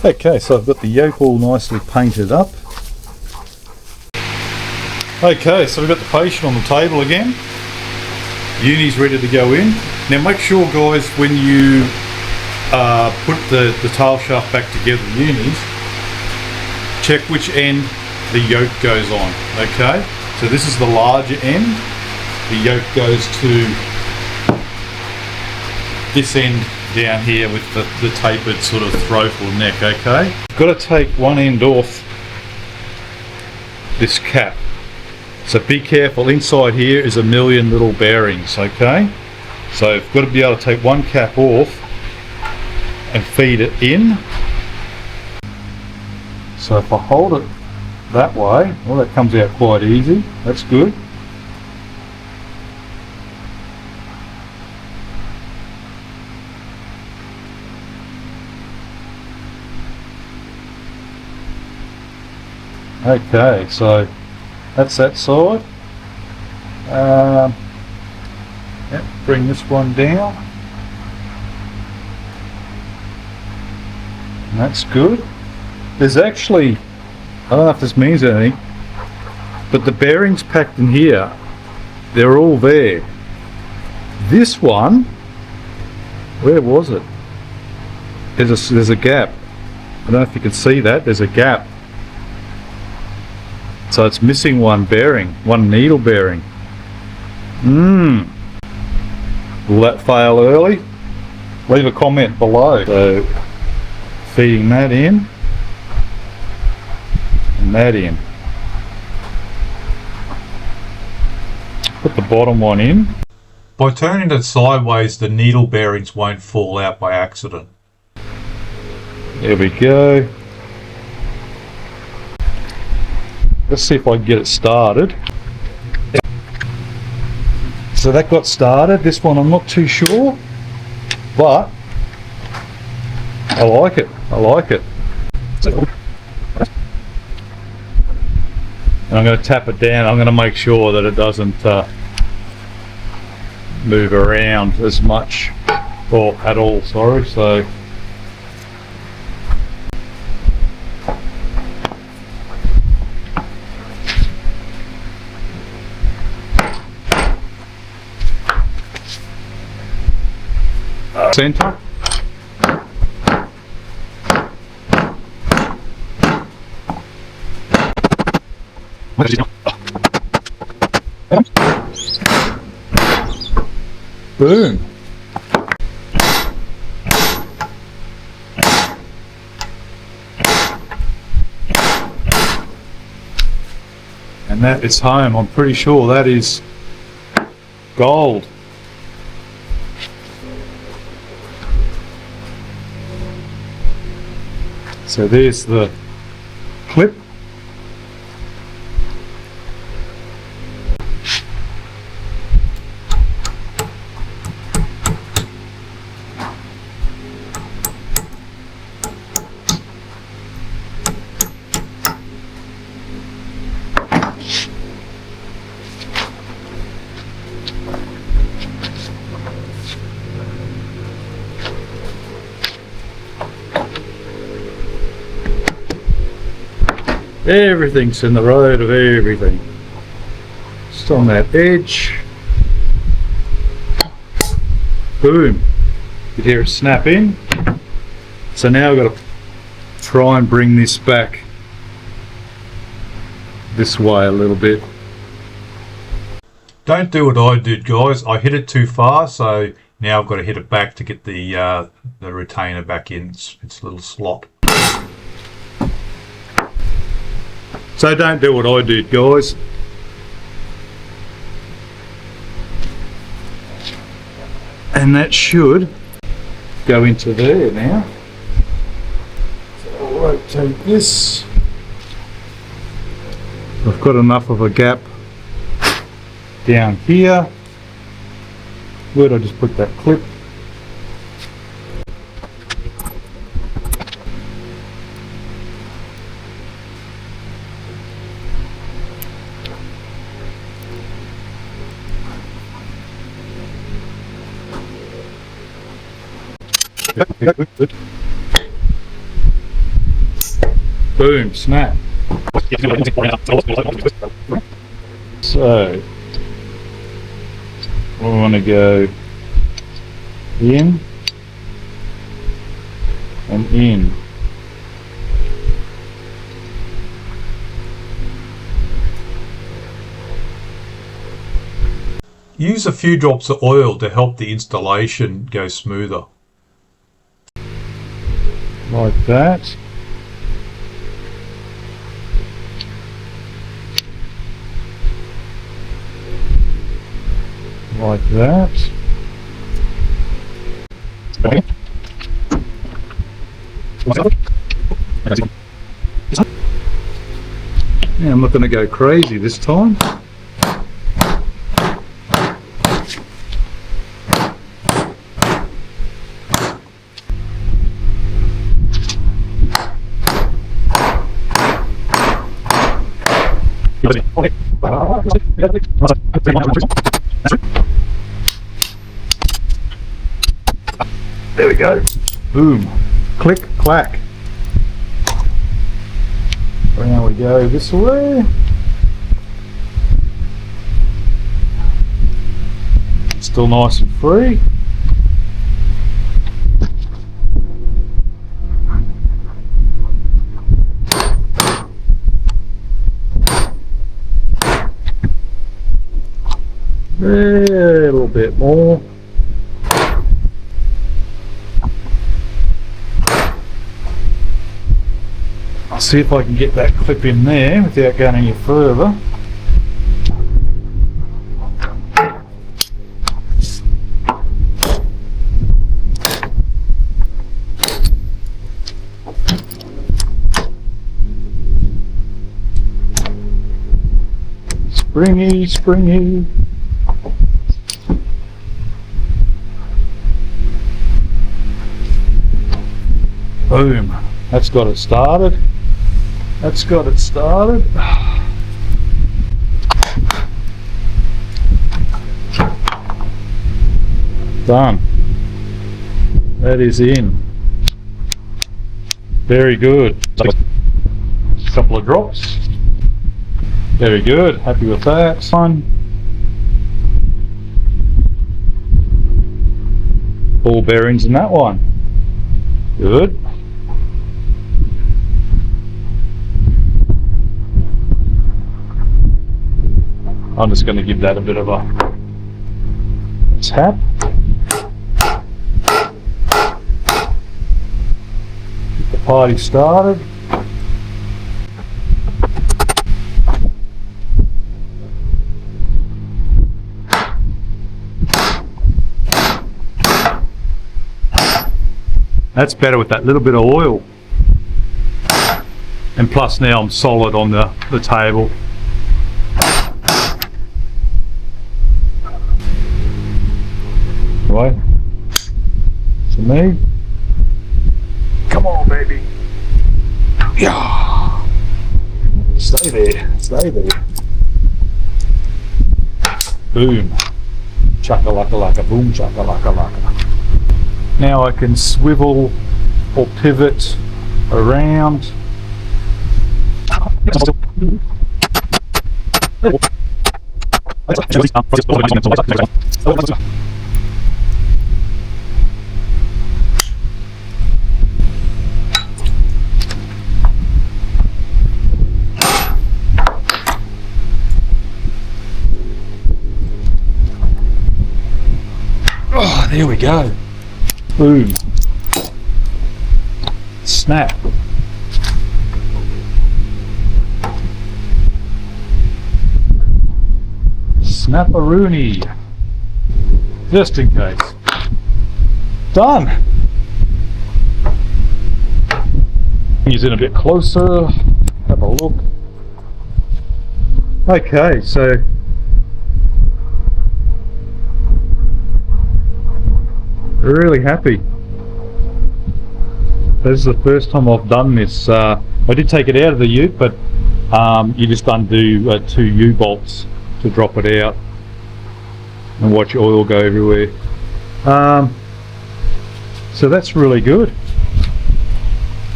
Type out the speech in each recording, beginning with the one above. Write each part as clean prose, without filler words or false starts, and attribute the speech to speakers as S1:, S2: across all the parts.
S1: Okay, so I've got the yoke all nicely painted up. Okay, so we've got the patient on the table again. Uni's ready to go in. Now make sure, guys, when you put the tail shaft back together, the unis, check which end the yoke goes on. Okay, so this is the larger end. The yoke goes to this end down here with the tapered sort of throat or neck. Okay, you've got to take one end off this cap, so be careful. Inside here is a million little bearings. Okay, so you've got to be able to take one cap off and feed it in. So if I hold it that way, well, that comes out quite easy. That's good. Okay, so that's that side. Yep, bring this one down. And that's good. There's actually, I don't know if this means anything, but the bearings packed in here, they're all there. This one, where was it? There's a gap. I don't know if you can see that. There's a gap. So it's missing one bearing, one needle bearing. Will that fail early? Leave a comment below. So feeding that in and that in. Put the bottom one in. By turning it sideways, the needle bearings won't fall out by accident. There we go. Let's see if I can get it started. So that got started. This one I'm not too sure, but I like it. I like it. And I'm going to tap it down. I'm going to make sure that it doesn't move around as much, or at all, sorry. So center. Boom. And that is home. I'm pretty sure that is gold. So there's the clip. Everything's in the road of everything. Just on that edge. Boom. You hear it snap in. So now I've got to try and bring this back this way a little bit. Don't do what I did, guys. I hit it too far, so now I've got to hit it back to get the retainer back in its little slot. So don't do what I did, guys. And that should go into there now. So I'll rotate this. I've got enough of a gap down here. Where'd I just put that clip? Good. Boom, snap. So we want to go in and in. Use a few drops of oil to help the installation go smoother. Like that. Like that. Yeah, I'm not going to go crazy this time. There we go. Boom. Click, clack. Now we go this way. Still nice and free. There, a little bit more. I'll see if I can get that clip in there without going any further. Springy, springy. Boom. That's got it started. That's got it started. Done. That is in. Very good. Couple of drops. Very good. Happy with that. Fun. Ball bearings in that one. Good. I'm just going to give that a bit of a tap. Get the party started. That's better with that little bit of oil. And plus now I'm solid on the table. Right. To me. Come on, baby. Yeah. Stay there. Stay there. Boom. Chaka-laka-laka. Boom. Chaka-laka-laka. Now I can swivel or pivot around. Oh, there we go. Boom. Snap. Snap-a-rooney. Just in case. Done. Use it a bit closer. Have a look. Okay, so really happy. This is the first time I've done this. I did take it out of the ute, but you just undo 2 U-bolts to drop it out and watch your oil go everywhere. So that's really good.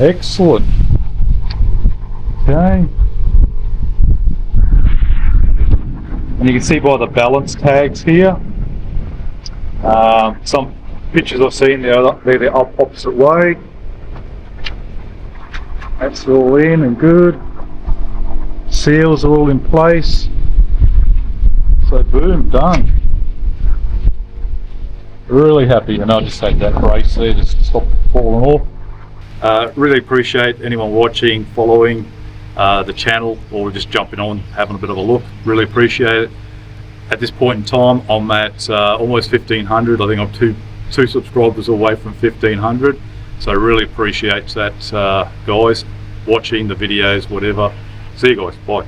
S1: Excellent. Okay. And you can see by the balance tags here, some pictures I've seen, they're the opposite way. That's all in and good. Seals are all in place. So boom, done. Really happy, and I'll just take that brace there just to stop it falling off. Really appreciate anyone watching, following the channel, or just jumping on, having a bit of a look. Really appreciate it. At this point in time, I'm at almost 1,500. I think I'm two subscribers away from 1,500. So I really appreciate that, guys, watching the videos, whatever. See you guys, bye.